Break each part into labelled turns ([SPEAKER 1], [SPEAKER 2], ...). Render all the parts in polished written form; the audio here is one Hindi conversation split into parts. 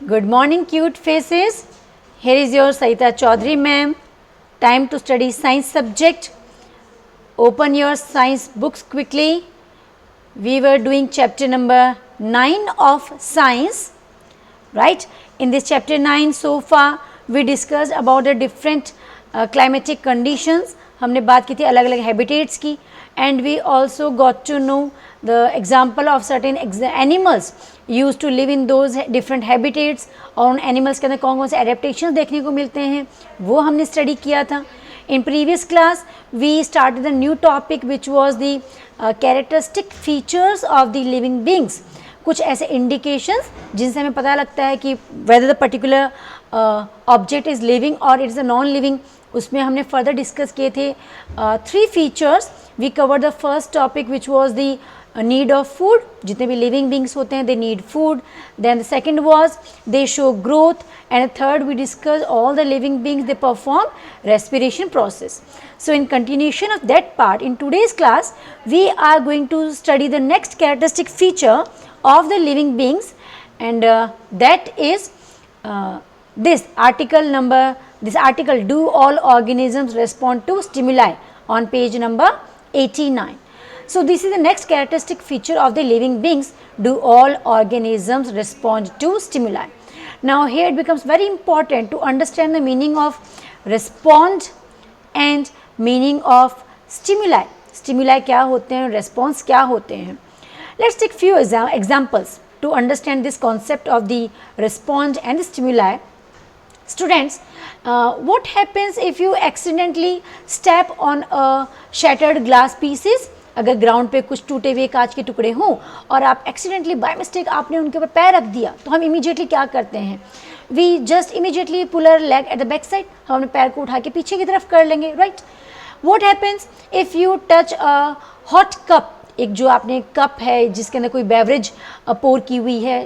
[SPEAKER 1] Good morning, cute faces. Here is your Saita Chaudhary ma'am. Time to study science subject. Open your science books quickly. We were doing chapter number 9 of science, right? In this chapter 9 so far we discussed about the different climatic conditions. हमने बात की थी अलग अलग habitats की, and we also got to know the example of certain animals used to live in those different habitats, और उन animals के अंदर कौन कौन से adaptations देखने को मिलते हैं वो हमने study किया था. In previous class we started the new topic which was the characteristic features of the living beings. कुछ ऐसे इंडिकेशंस जिनसे हमें पता लगता है कि whether the particular object is living और इट्स अ नॉन लिविंग. उसमें हमने फर्दर डिस्कस किए थे 3 features. We cover the first topic which was the need of food. जितने भी लिविंग बींग्स होते हैं they need food. Then the second was they show growth, and third we discuss all the living beings they perform respiration process. So in continuation of that part, in today's class we are going to study the next characteristic feature of the living beings, and that is this article, do all organisms respond to stimuli, on page number 89. So this is the next characteristic feature of the living beings. Do all organisms respond to stimuli? Now here it becomes very important to understand the meaning of respond and meaning of stimuli. Stimuli क्या होते हैं, response क्या होते हैं. Let's take few examples to understand this concept of the response and the stimuli. Students, what happens if you accidentally step on a shattered glass pieces? अगर ग्राउंड पे कुछ टूटे हुए कांच के टुकड़े हों और आप एक्सीडेंटली बाय मिस्टेक आपने उनके ऊपर पैर रख दिया, तो हम इमीडिएटली क्या करते हैं? We just immediately pull our leg at the back side. हम अपने पैर को उठा के पीछे की तरफ कर लेंगे, right? What happens if you touch a hot cup? एक जो आपने कप है जिसके अंदर कोई बेवरेज पोर की हुई है,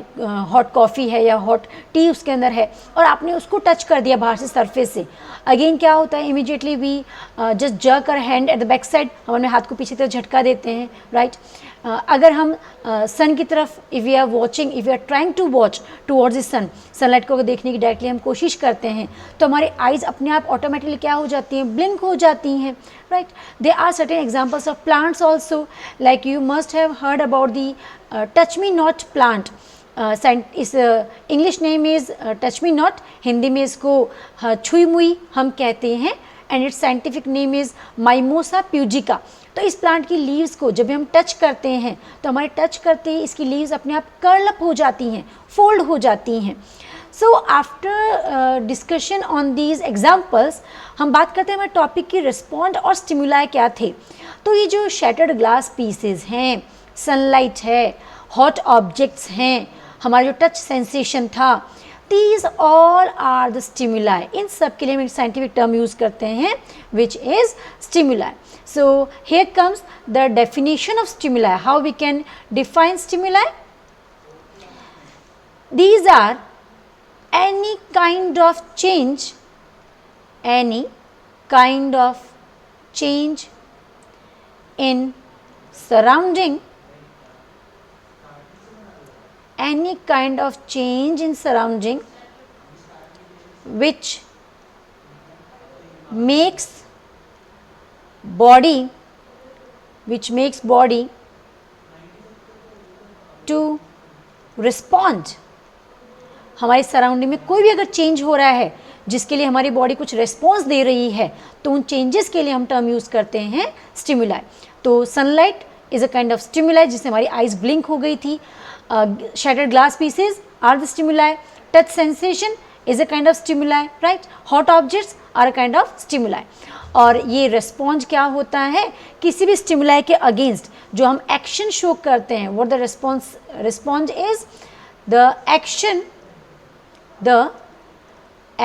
[SPEAKER 1] हॉट कॉफ़ी है या हॉट टी उसके अंदर है, और आपने उसको टच कर दिया बाहर से सरफेस से. अगेन क्या होता है? Immediately we just jerk our hand at the back side. हम अपने हाथ को पीछे तरफ झटका देते हैं, राइट? अगर हम सन की तरफ if we are trying to watch towards the sun, sunlight को देखने की डायरेक्टली हम कोशिश करते हैं, तो हमारे आइज़ अपने आप ऑटोमेटिकली क्या हो जाती हैं? ब्लिंक हो जाती हैं, right? They are certain examples of plants also, like you must have heard about the touch me not plant. इस English name is touch me not, Hindi में इसको छुई मुई हम कहते हैं, and its scientific name is Mimosa pudica. तो इस प्लांट की लीव्स को जब भी हम टच करते हैं तो हमारे टच करते ही इसकी लीव्स अपने आप कर्ल अप हो जाती हैं, फोल्ड हो जाती हैं. So after discussion on these examples हम बात करते हैं हमारे टॉपिक की रिस्पॉन्ड और स्टिमुलाई क्या थे. तो ये जो शैटर्ड ग्लास पीसेज हैं, सनलाइट है, हॉट ऑब्जेक्ट्स हैं, हमारा जो टच सेंसेशन था, these all are the stimuli. इन सब के लिए हम एक साइंटिफिक टर्म यूज़ करते हैं which is stimuli. So here comes the definition of stimuli. How we can define stimuli? These are any kind of change in surrounding, any kind of change in surrounding which makes body to respond. हमारी सराउंडिंग में कोई भी अगर चेंज हो रहा है जिसके लिए हमारी बॉडी कुछ रिस्पॉन्स दे रही है, तो उन चेंजेस के लिए हम टर्म यूज़ करते हैं स्टिमुलाई. तो sunlight is a kind of stimuli जिससे हमारी आइज़ ब्लिंक हो गई थी. Shattered glass pieces are the stimuli. Touch sensation is a kind of stimuli, right? Hot objects are a kind of stimuli. और ये response क्या होता है? किसी भी stimuli के against जो हम action show करते हैं, what the response is? The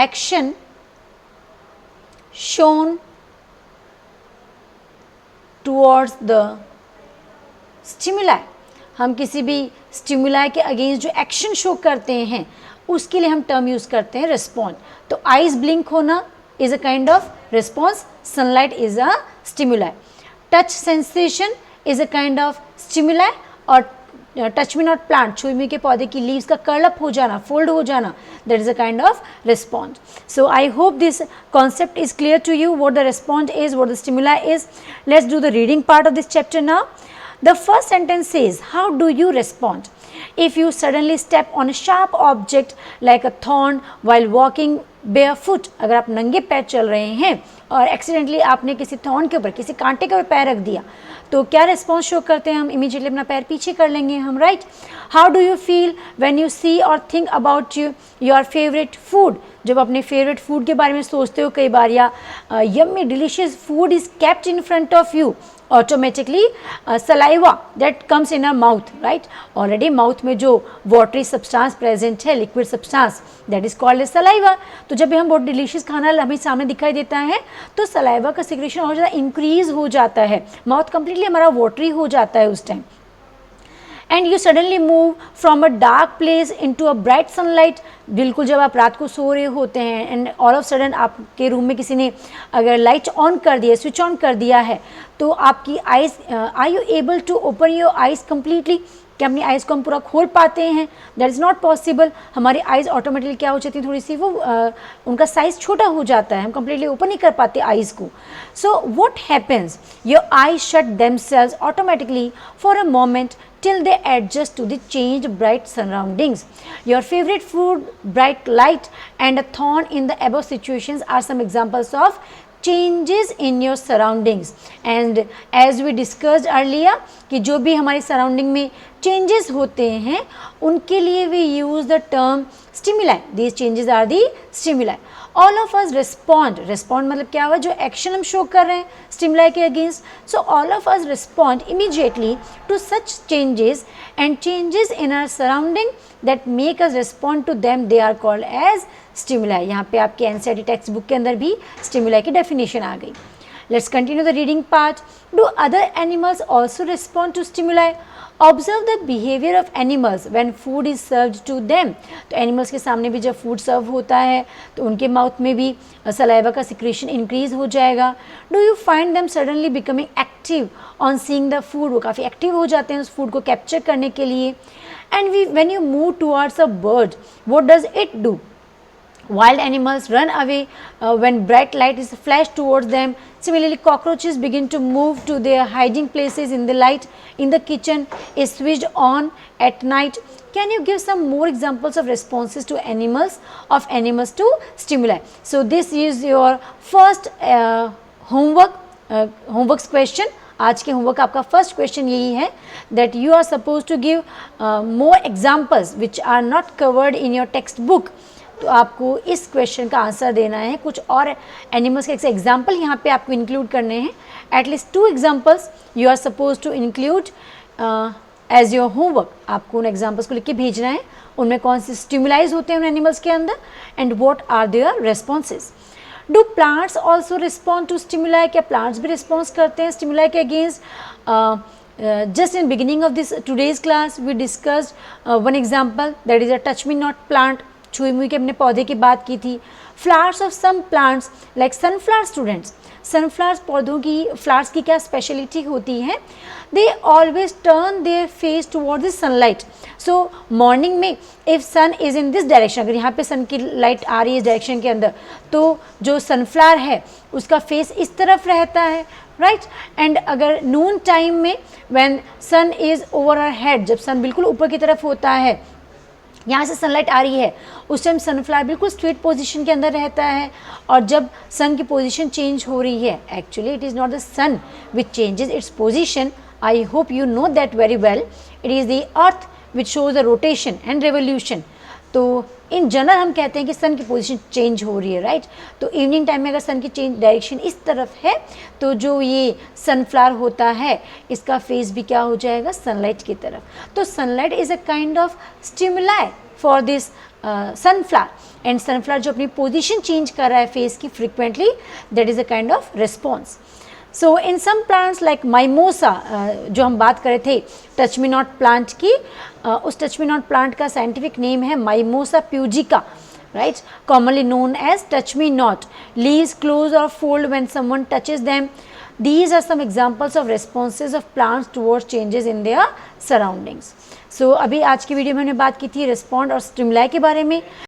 [SPEAKER 1] action shown towards the stimuli. हम किसी भी स्टिमुलाई के अगेंस्ट जो एक्शन शो करते हैं उसके लिए हम टर्म यूज़ करते हैं रिस्पॉन्ड. तो आइज ब्लिंक होना is a kind of response, sunlight is a stimuli. Touch sensation is a kind of stimuli, और टच मी नॉट प्लांट, छुई मी के पौधे की लीव्स का कर्ल अप हो जाना, फोल्ड हो जाना, that is a kind of response. So I hope this concept is clear to you, what the response is, what the stimuli is. Let's do the reading part of this chapter now. The first sentence says, how do you respond if you suddenly step on a sharp object like a thorn while walking barefoot? अगर आप नंगे पैर चल रहे हैं और एक्सीडेंटली आपने किसी थॉर्न के ऊपर, किसी कांटे के ऊपर पैर रख दिया, तो क्या रिस्पॉन्स शो करते हैं हम? इमीडिएटली अपना पैर पीछे कर लेंगे हम, right. How do you feel when you see और think about your favourite food? जब अपने फेवरेट फूड के बारे में सोचते हो कई बार, या yummy delicious food is kept in front of you, automatically saliva that comes in our mouth, right. Already mouth में जो वाटरी सब्सटेंस प्रेजेंट है, liquid substance, that is called as saliva. तो जब भी हम बहुत डिलीशियस खाना हमें सामने दिखाई देता है तो सलाइवा का सिक्रेशन और ज़्यादा इंक्रीज हो जाता है, माउथ कंप्लीटली हमारा वाटरी हो जाता है उस time. And you suddenly move from a dark place into a bright sunlight. बिल्कुल जब आप रात को सो रहे होते हैं एंड ऑल ऑफ सडन आपके रूम में किसी ने अगर लाइट ऑन कर दिया, स्विच ऑन कर दिया है, तो आपकी eyes, are you able to open your eyes completely? क्या अपनी आइज़ को हम पूरा खोल पाते हैं? That is not possible. हमारी आइज़ ऑटोमेटिकली क्या हो जाती है, थोड़ी सी वो उनका साइज़ छोटा हो जाता है, हम कंप्लीटली ओपन नहीं कर पाते आइज़ को. So what happens, your eyes shut themselves automatically for a moment till they adjust to the changed bright surroundings. Your favorite food, bright light and a thorn in the above situations are some examples of changes in your surroundings. And as we discussed earlier कि जो भी हमारी surrounding में changes होते हैं उनके लिए we use the term stimuli. These changes are the stimuli. All of us respond. Respond मतलब क्या हुआ, जो एक्शन हम शो कर रहे हैं स्टिमुलाई के against. So all of us respond immediately to such changes and changes in our surrounding that make us respond to them, they are called as stimuli. यहाँ पे आपके एनसीईआरटी टेक्स्ट बुक के अंदर भी स्टिमुलाई की डेफिनेशन आ गई. Let's continue the reading part. Do other animals also respond to stimuli? Observe the behavior of animals when food is served to them. तो animals के सामने भी जब food serve होता है तो उनके mouth में भी saliva का secretion increase हो जाएगा. Do you find them suddenly becoming active on seeing the food? वो काफ़ी active हो जाते हैं उस food को capture करने के लिए. And when you move towards a bird, what does it do? Wild animals run away when bright light is flashed towards them. Similarly, cockroaches begin to move to their hiding places in the light in the kitchen is switched on at night. Can you give some more examples of responses to animals to stimuli? So this is your first homework question. आज के होमवर्क आपका फर्स्ट क्वेश्चन यही है that you are suppose to give more examples which are not covered in your text book. तो आपको इस क्वेश्चन का आंसर देना है, कुछ और एनिमल्स के एग्जाम्पल यहाँ पे आपको इंक्लूड करने हैं. At least 2 examples you are suppose to include as your homework. आपको उन एग्जाम्पल्स को लिख के भेजना है, उनमें कौन से स्टिमुलाइज होते हैं उन एनिमल्स के अंदर and what are their responses. Do plants also respond to stimuli? क्या प्लांट्स भी रिस्पॉन्स करते हैं स्टिमुलाई के against? Just in beginning of this today's class we discussed one example, that is a touch me not plant. छुई मुई के अपने पौधे की बात की थी. Flowers of some plants like sunflower students, sunflowers पौधों की फ्लावर्स की क्या स्पेशलिटी होती है? They always turn their face toward the sunlight. So morning में if sun is in this direction, अगर यहाँ पे सन की लाइट आ रही है इस डायरेक्शन के अंदर, तो जो सनफ्लावर है उसका फेस इस तरफ रहता है, राइट. एंड अगर नून टाइम में when sun is over our head, जब सन बिल्कुल ऊपर की तरफ होता है, यहाँ से सनलाइट आ रही है, उस टाइम सनफ्लावर बिल्कुल स्ट्रेट पोजीशन के अंदर रहता है. और जब सन की पोजीशन चेंज हो रही है, actually it is not the sun which changes its position. I hope you know that very well. It is the earth which shows the rotation and revolution. तो इन जनरल हम कहते हैं कि सन की पोजीशन चेंज हो रही है, राइट. तो इवनिंग टाइम में अगर सन की चेंज डायरेक्शन इस तरफ है तो जो ये सनफ्लावर होता है इसका फेस भी क्या हो जाएगा, सनलाइट की तरफ. तो sunlight is a kind of stimuli for this sunflower. And sunflower जो अपनी पोजीशन चेंज कर रहा है फेस की frequently, that is a kind of response. So in some plants like Mimosa, जो हम बात कर रहे थे टच मी नॉट प्लांट की, उस टच मी नॉट प्लांट का साइंटिफिक नेम है Mimosa pudica, right, commonly known as touch me not. Leaves close और fold when someone touches them. These are some examples of responses of plants towards changes in their surroundings. सो अभी आज की वीडियो में हमने बात की थी रिस्पॉन्ड और स्टिमुलाई के बारे में।